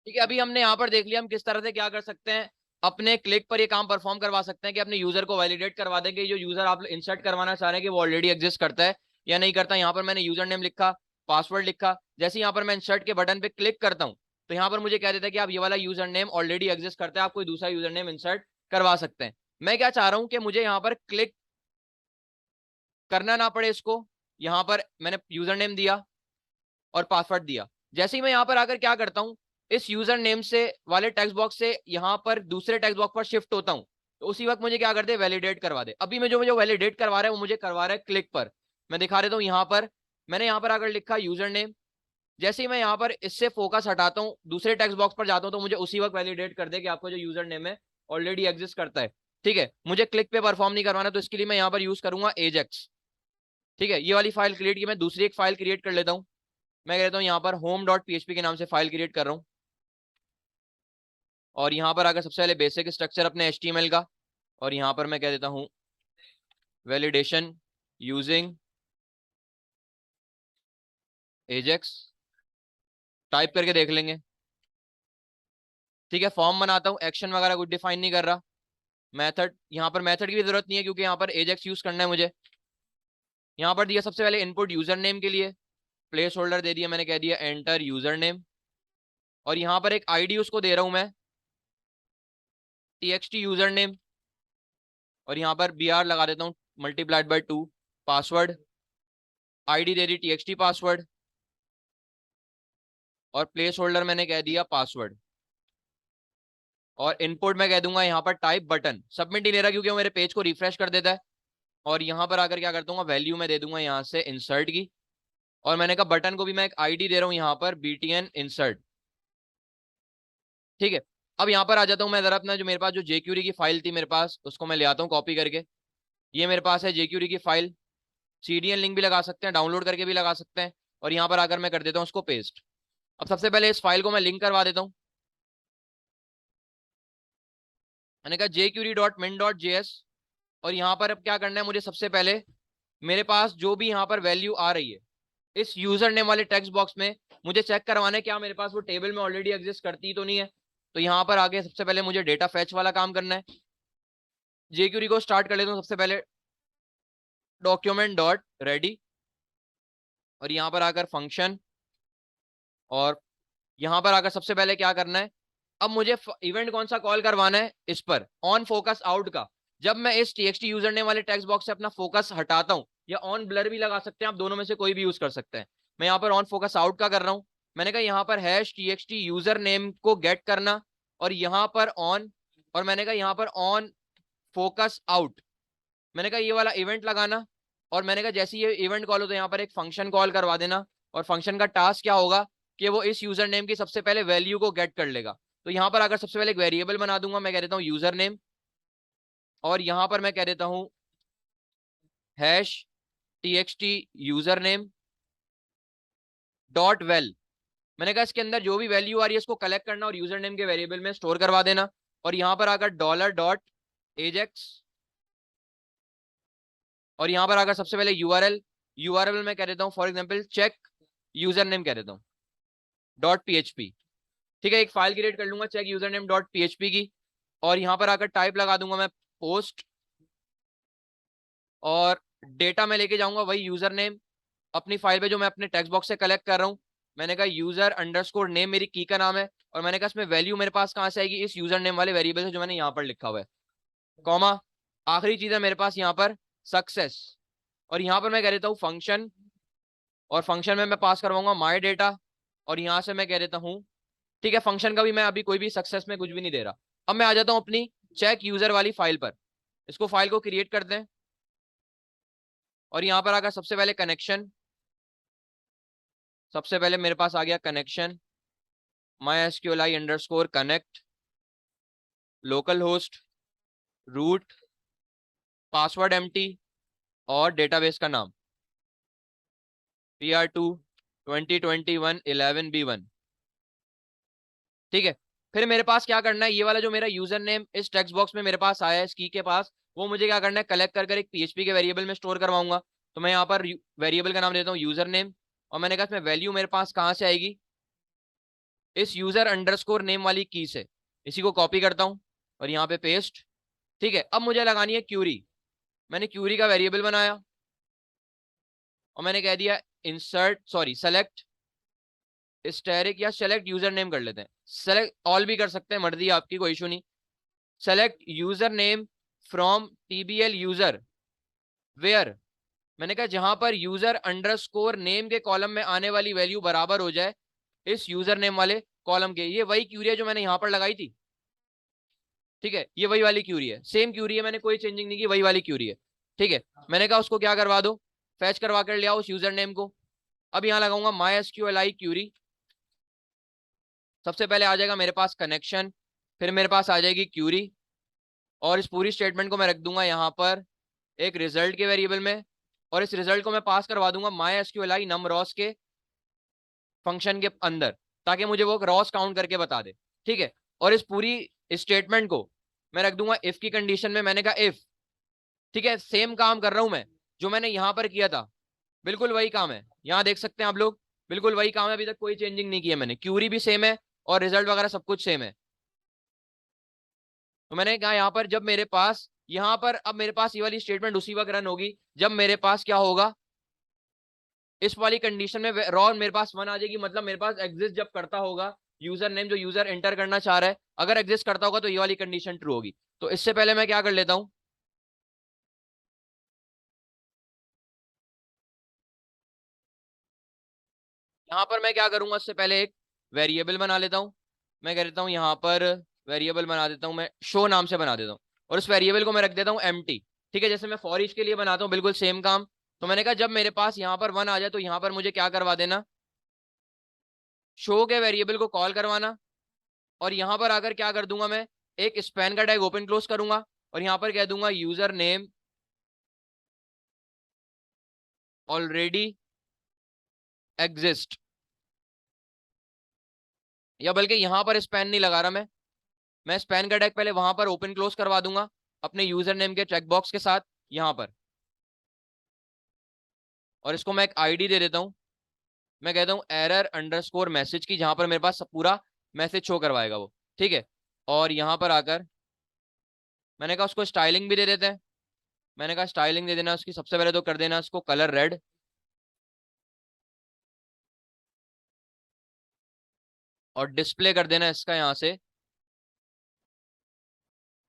ठीक है, अभी हमने यहाँ पर देख लिया हम किस तरह से क्या कर सकते हैं, अपने क्लिक पर ये काम परफॉर्म करवा सकते हैं कि अपने यूजर को वैलिडेट करवा देंगे जो यूजर आप इंसर्ट करवाना चाह रहे हैं कि वो ऑलरेडी एग्जिस्ट करता है या नहीं करता। यहाँ पर मैंने यूजर नेम लिखा, पासवर्ड लिखा, जैसे यहाँ पर मैं इंसर्ट के बटन पे क्लिक करता हूँ तो यहाँ पर मुझे कह देता है कि आप ये वाला यूजर नेम ऑलरेडी एग्जिस्ट करता है, आप कोई दूसरा यूजर नेम इंसर्ट करवा सकते हैं। मैं क्या चाह रहा हूँ कि मुझे यहाँ पर क्लिक करना ना पड़े इसको। यहाँ पर मैंने यूजर नेम दिया और पासवर्ड दिया, जैसे ही मैं यहाँ पर आकर क्या करता हूँ, इस यूजर नेम से वाले टेक्स्ट बॉक्स से यहाँ पर दूसरे टेक्स्ट बॉक्स पर शिफ्ट होता हूँ, तो उसी वक्त मुझे क्या कर दे, वैलिडेट करवा दे। अभी मैं जो वैलिडेट करवा रहा है वो मुझे करवा रहा है क्लिक पर। मैं दिखा देता हूँ यहाँ पर, मैंने यहाँ पर आकर लिखा यूजर नेम, जैसे ही मैं यहाँ पर इससे फोकस हटाता हूँ दूसरे टेक्स्ट बॉक्स पर जाता हूँ तो मुझे उसी वक्त वैलिडेट कर दे कि आपका जो यूजर नेम है ऑलरेडी एग्जिस्ट करता है। ठीक है, मुझे क्लिक पे परफॉर्म नहीं करवाना, तो इसके लिए मैं यहाँ पर यूज करूंगा एजेक्स। ठीक है, ये वाली फाइल क्रिएट की, मैं दूसरी एक फाइल क्रिएट कर लेता हूँ। मैं कहता हूँ यहाँ पर home.php के नाम से फाइल क्रिएट कर रहा हूँ, और यहाँ पर आकर सबसे पहले बेसिक स्ट्रक्चर अपने HTML का, और यहाँ पर मैं कह देता हूँ वैलिडेशन यूजिंग एजेक्स, टाइप करके देख लेंगे। ठीक है, फॉर्म बनाता हूँ, एक्शन वगैरह कुछ डिफाइन नहीं कर रहा। मेथड, यहाँ पर मेथड की भी जरूरत नहीं है क्योंकि यहाँ पर एजेक्स यूज करना है मुझे। यहाँ पर दिया सबसे पहले इनपुट यूजर नेम के लिए, प्लेस होल्डर दे दिया, मैंने कह दिया एंटर यूजर नेम, और यहाँ पर एक आईडी उसको दे रहा हूँ मैं, txt यूजर नेम, और यहाँ पर br लगा देता हूँ multiplied by 2, password, ID they the txt password, और प्लेस होल्डर मैंने कह दिया पासवर्ड, और इनपुट में कह दूंगा यहाँ पर टाइप बटन। सबमिट नहीं ले रहा क्योंकि वो मेरे पेज को रिफ्रेश कर देता है। और यहाँ पर आकर क्या करता हूँ, वैल्यू में दे दूंगा यहाँ से इंसर्ट की, और मैंने कहा बटन को भी मैं एक आईडी दे रहा हूँ यहाँ पर btn insert। ठीक है, अब यहाँ पर आ जाता हूँ मैं जरा, अपना जो मेरे पास जो jQuery की फाइल थी मेरे पास उसको मैं ले आता हूँ कॉपी करके। ये मेरे पास है jQuery की फाइल, CDN लिंक भी लगा सकते हैं, डाउनलोड करके भी लगा सकते हैं, और यहाँ पर आकर मैं कर देता हूँ उसको पेस्ट। अब सबसे पहले इस फाइल को मैं लिंक करवा देता हूँ। मैंने कहा jQuery.min.js, और यहाँ पर अब क्या करना है मुझे, सबसे पहले मेरे पास जो भी यहाँ पर वैल्यू आ रही है इस यूजर नेम वाले टेक्स्ट बॉक्स में, मुझे चेक करवाना है क्या मेरे पास वो टेबल में ऑलरेडी एग्जिस्ट करती तो नहीं है। तो यहाँ पर आगे सबसे पहले मुझे डेटा फैच वाला काम करना है। jQuery को स्टार्ट कर लेता हूँ सबसे पहले, डॉक्यूमेंट डॉट रेडी, और यहाँ पर आकर फंक्शन, और यहाँ पर आकर सबसे पहले क्या करना है, अब मुझे इवेंट कौन सा कॉल करवाना है, इस पर ऑन फोकस आउट का। जब मैं इस txt यूजर नेम वाले टेक्स्ट बॉक्स से अपना फोकस हटाता हूं, या ऑन ब्लर भी लगा सकते हैं आप, दोनों में से कोई भी यूज कर सकते हैं। मैं यहाँ पर ऑन फोकस आउट का कर रहा हूं। मैंने कहा यहाँ पर हैश txt यूजर नेम को गेट करना, और यहाँ पर ऑन, और मैंने कहा यहाँ पर ऑन फोकस आउट, मैंने कहा ये वाला इवेंट लगाना, और मैंने कहा जैसे ये इवेंट कॉल हो तो यहाँ पर एक फंक्शन कॉल करवा देना, और फंक्शन का टास्क क्या होगा कि वो इस यूजर नेम की सबसे पहले वैल्यू को गेट कर लेगा। तो यहाँ पर अगर सबसे पहले एक वेरिएबल बना दूंगा, मैं कह देता हूँ यूजर नेम, और यहाँ पर मैं कह देता हूँ hash txt user name dot well. मैंने कहा इसके अंदर जो भी वैल्यू आ रही है इसको कलेक्ट करना और यूजर नेम के वेरिएबल में स्टोर करवा देना। और यहाँ पर आकर डॉलर डॉट एजेक्स, और यहाँ पर आकर सबसे पहले यूआरएल में कह देता हूँ for example check user name कह देता हूँ डॉट php। ठीक है, एक फाइल क्रिएट कर लूंगा check user name dot php की, और यहाँ पर आकर टाइप लगा दूंगा मैं पोस्ट, और डेटा में लेके जाऊंगा वही यूजर नेम अपनी फाइल पे जो मैं अपने टेक्स्ट बॉक्स से कलेक्ट कर रहा हूँ। मैंने कहा यूजर अंडरस्कोर नेम मेरी की का नाम है, और मैंने कहा इसमें वैल्यू मेरे पास कहाँ से आएगी, इस यूजर नेम वाले वेरिएबल से जो मैंने यहाँ पर लिखा हुआ है, कॉमा, आखिरी चीज है मेरे पास यहाँ पर सक्सेस, और यहाँ पर मैं कह देता हूँ फंक्शन, और फंक्शन में मैं पास करवाऊंगा माई डेटा, और यहाँ से मैं कह देता हूँ, ठीक है, फंक्शन का भी मैं अभी कोई भी सक्सेस में कुछ भी नहीं दे रहा। अब मैं आ जाता हूँ अपनी चेक यूजर वाली फाइल पर, इसको फाइल को क्रिएट करते हैं, और यहाँ पर आकर सबसे पहले कनेक्शन, सबसे पहले मेरे पास आ गया connection MySQLi underscore connect, local host, root, password empty, और डेटाबेस का नाम PR2 2021 11B1। ठीक है, फिर मेरे पास क्या करना है, ये वाला जो मेरा यूजर नेम इस टेक्स्ट बॉक्स में मेरे पास आया है इस की के पास, वो मुझे क्या करना है, कलेक्ट कर एक PHP के वेरिएबल में स्टोर करवाऊंगा। तो मैं यहाँ पर वेरिएबल का नाम देता हूँ यूजर नेम, और मैंने कहा इसमें वैल्यू मेरे पास कहाँ से आएगी, इस यूजर अंडरस्कोर नेम वाली की से। इसी को कॉपी करता हूं और यहाँ पे पेस्ट। ठीक है, अब मुझे लगानी है क्यूरी। मैंने क्यूरी का वेरिएबल बनाया और मैंने कह दिया सेलेक्ट स्टैटिक या सेलेक्ट यूजर नेम कर लेते हैं, सेलेक्ट ऑल भी कर सकते हैं, मर्जी आपकी, कोई इशू नहीं। Select user name from TBL user where, मैंने कहा जहां पर यूजर अंडरस्कोर नेम के कॉलम में आने वाली वैल्यू बराबर हो जाए इस यूजर नेम वाले कॉलम के। ये वही क्यूरी है जो मैंने यहां पर लगाई थी। ठीक है, ये वही वाली क्यूरी है, सेम क्यूरी है, मैंने कोई चेंजिंग नहीं की, वही वाली क्यूरी है। ठीक है, मैंने कहा उसको क्या करवा दो, फैच करवा कर ले आओ उस यूजर नेम को। अब यहां लगाऊंगा MySQLi क्यूरी। सबसे पहले आ जाएगा मेरे पास कनेक्शन, फिर मेरे पास आ जाएगी क्यूरी, और इस पूरी स्टेटमेंट को मैं रख दूंगा यहाँ पर एक रिजल्ट के वेरिएबल में, और इस रिजल्ट को मैं पास करवा दूंगा MySQLi numRows के फंक्शन के अंदर, ताकि मुझे वो रॉस काउंट करके बता दे। ठीक है, और इस पूरी स्टेटमेंट को मैं रख दूंगा इफ की कंडीशन में। मैंने कहा इफ, ठीक है, सेम काम कर रहा हूं मैं जो मैंने यहां पर किया था, बिल्कुल वही काम है, यहां देख सकते हैं आप लोग, बिल्कुल वही काम है, अभी तक कोई चेंजिंग नहीं किया मैंने, क्यूरी भी सेम है और रिजल्ट वगैरह सब कुछ सेम है। तो मैंने कहा यहाँ पर जब मेरे पास यहाँ पर अब मेरे पास ये वाली स्टेटमेंट उसी वक्त रन होगी जब मेरे पास क्या होगा, इस वाली कंडीशन में रॉ मेरे पास 1 आ जाएगी, मतलब मेरे पास एग्जिस्ट जब करता होगा यूजर नेम जो यूजर एंटर करना चाह रहा है, अगर एग्जिस्ट करता होगा तो ये वाली कंडीशन ट्रू होगी। तो इससे पहले मैं क्या कर लेता हूं, यहाँ पर मैं क्या करूंगा, इससे पहले एक वेरिएबल बना लेता हूँ। मैं कह देता हूँ यहाँ पर वेरिएबल बना देता हूँ, मैं शो नाम से बना देता हूँ, और उस वेरिएबल को मैं रख देता हूँ एम्प्टी। ठीक है, जैसे मैं फॉर ईच के लिए बनाता हूँ, बिल्कुल सेम काम। तो मैंने कहा जब मेरे पास यहाँ पर 1 आ जाए तो यहाँ पर मुझे क्या करवा देना, शो के वेरिएबल को कॉल करवाना, और यहाँ पर आकर क्या कर दूंगा मैं, एक स्पैन का टैग ओपन क्लोज करूंगा, और यहाँ पर कह दूंगा यूजर नेम ऑलरेडी एग्जिस्ट, या बल्कि यहाँ पर स्पैन नहीं लगा रहा मैं स्पैन का टैग पहले वहां पर ओपन क्लोज करवा दूंगा अपने यूजर नेम के चेकबॉक्स के साथ यहाँ पर, और इसको मैं एक आईडी दे देता हूँ। मैं कहता हूँ एरर अंडरस्कोर मैसेज की, जहां पर मेरे पास पूरा मैसेज शो करवाएगा वो। ठीक है, और यहाँ पर आकर मैंने कहा उसको स्टाइलिंग भी दे देते हैं। मैंने कहा स्टाइलिंग दे देना उसकी, सबसे पहले तो कर देना उसको कलर रेड, और डिस्प्ले कर देना इसका यहाँ से,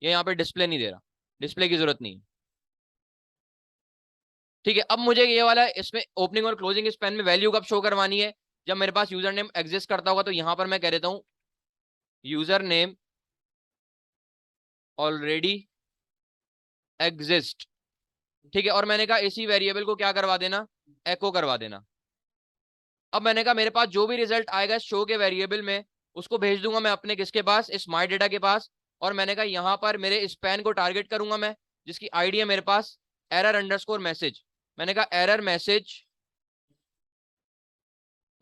ये यहाँ पे डिस्प्ले नहीं दे रहा, डिस्प्ले की जरूरत नहीं है। ठीक है, अब मुझे ये वाला इसमें ओपनिंग और क्लोजिंग स्पैन में वैल्यू कब शो करवानी है, जब मेरे पास यूजर नेम एग्जिस्ट करता होगा। तो यहां पर मैं कह देता हूं यूजर नेम ऑलरेडी एग्जिस्ट। ठीक है, और मैंने कहा इसी वेरिएबल को क्या करवा देना, एको करवा देना। अब मैंने कहा मेरे पास जो भी रिजल्ट आएगा शो के वेरिएबल में, उसको भेज दूंगा मैं अपने किसके पास, इस माई डेटा के पास। और मैंने कहा यहाँ पर मेरे स्पैन को टारगेट करूंगा मैं, जिसकी आईडी है मेरे पास एरर अंडरस्कोर मैसेज। मैंने कहा एरर मैसेज,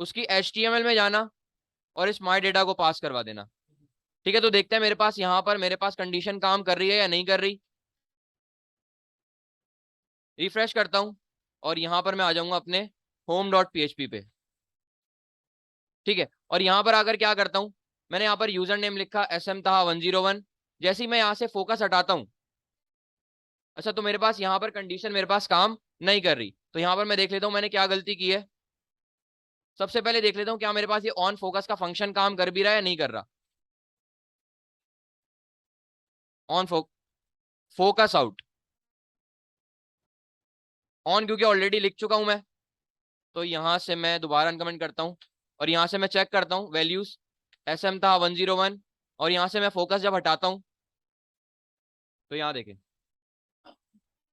उसकी HTML में जाना और इस माई डेटा को पास करवा देना। ठीक है, तो देखते हैं मेरे पास यहाँ पर मेरे पास कंडीशन काम कर रही है या नहीं कर रही। रिफ्रेश करता हूं और यहाँ पर मैं आ जाऊंगा अपने home.php पे। ठीक है, और यहाँ पर आकर क्या करता हूँ, मैंने यहाँ पर यूजर नेम लिखा SM Taha 101। जैसे ही मैं यहाँ से फोकस हटाता हूँ, अच्छा तो मेरे पास यहाँ पर कंडीशन मेरे पास काम नहीं कर रही। तो यहाँ पर मैं देख लेता हूँ मैंने क्या गलती की है। सबसे पहले देख लेता हूँ क्या मेरे पास ये ऑन फोकस का फंक्शन काम कर भी रहा है या नहीं कर रहा। ऑन फोकस आउट ऑन, क्योंकि ऑलरेडी लिख चुका हूं मैं। तो यहां से मैं दोबारा अनकमेंट करता हूं और यहां से मैं चेक करता हूं वैल्यूज, SM था 101, और यहां से मैं फोकस जब हटाता हूं तो यहां देखें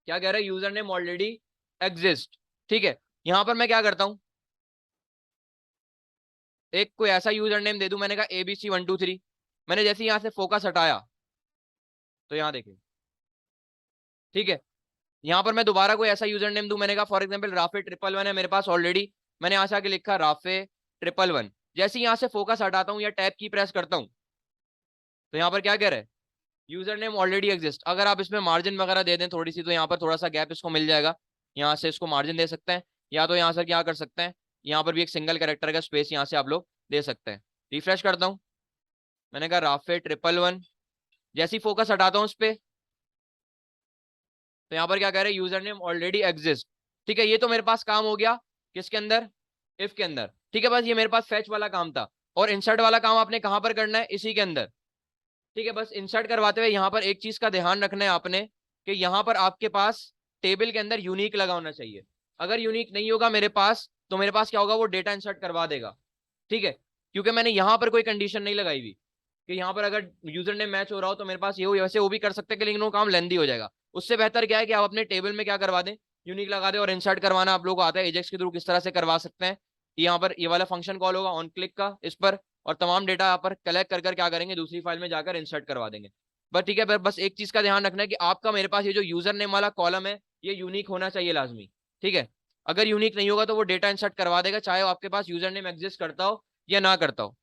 क्या कह रहा है, यूजर नेम ऑलरेडी एग्जिस्ट। ठीक है, यहां पर मैं क्या करता हूं, एक कोई ऐसा यूजर नेम दे दूं, मैंने कहा ABC123। मैंने जैसे यहां से फोकस हटाया तो यहां देखें, ठीक है, यहां पर मैं दोबारा कोई ऐसा यूजर नेम दूं, मैंने कहा फॉर एग्जाम्पल राफे 111 है मेरे पास ऑलरेडी, मैंने यहाँ से आके लिखा राफे 111। जैसे ही यहाँ से फोकस हटाता हूँ या टैब की प्रेस करता हूँ तो यहाँ पर क्या कह रहा है, यूजर नेम ऑलरेडी एग्जिस्ट। अगर आप इसमें मार्जिन वगैरह दे दें थोड़ी सी तो यहाँ पर थोड़ा सा गैप इसको मिल जाएगा, यहाँ से इसको मार्जिन दे सकते हैं, या तो यहाँ से क्या कर सकते हैं, यहाँ पर भी एक सिंगल कैरेक्टर का स्पेस यहाँ से आप लोग दे सकते हैं। रिफ्रेश करता हूँ, मैंने कहा राफे 111, जैसी फोकस हटाता हूँ उस पर, तो यहाँ पर क्या कह रहे हैं, यूजर नेम ऑलरेडी एग्जिस्ट। ठीक है, ये तो मेरे पास काम हो गया किसके अंदर, इफ के अंदर। ठीक है, बस ये मेरे पास फेच वाला काम था, और इंसर्ट वाला काम आपने कहां पर करना है, इसी के अंदर। ठीक है, बस इंसर्ट करवाते हुए यहाँ पर एक चीज का ध्यान रखना है आपने, कि यहाँ पर आपके पास टेबल के अंदर यूनिक लगा होना चाहिए। अगर यूनिक नहीं होगा मेरे पास, तो मेरे पास क्या होगा, वो डेटा इंसर्ट करवा देगा। ठीक है, क्योंकि मैंने यहाँ पर कोई कंडीशन नहीं लगाई हुई कि यहाँ पर अगर यूजर ने मैच हो रहा हो तो मेरे पास ये हो, वैसे वो भी कर सकते हैं, लेकिन वो काम लेंदी हो जाएगा। उससे बेहतर क्या है कि आप अपने टेबल में क्या करवा दें, यूनिक लगा दें। और इंसर्ट करवाना आप लोगों को आता है एजेक्स के थ्रू किस तरह से करवा सकते हैं। यहाँ पर ये वाला फंक्शन कॉल होगा ऑन क्लिक का इस पर, और तमाम डेटा यहाँ पर कलेक्ट कर क्या करेंगे, दूसरी फाइल में जाकर इंसर्ट करवा देंगे। बस ठीक है, पर बस एक चीज का ध्यान रखना है कि आपका मेरे पास ये जो यूजर नेम वाला कॉलम है, ये यूनिक होना चाहिए लाजमी। ठीक है, अगर यूनिक नहीं होगा तो वो डेटा इंसर्ट करवा देगा, चाहे आपके पास यूजर नेम एग्जिस्ट करता हो या ना करता हो।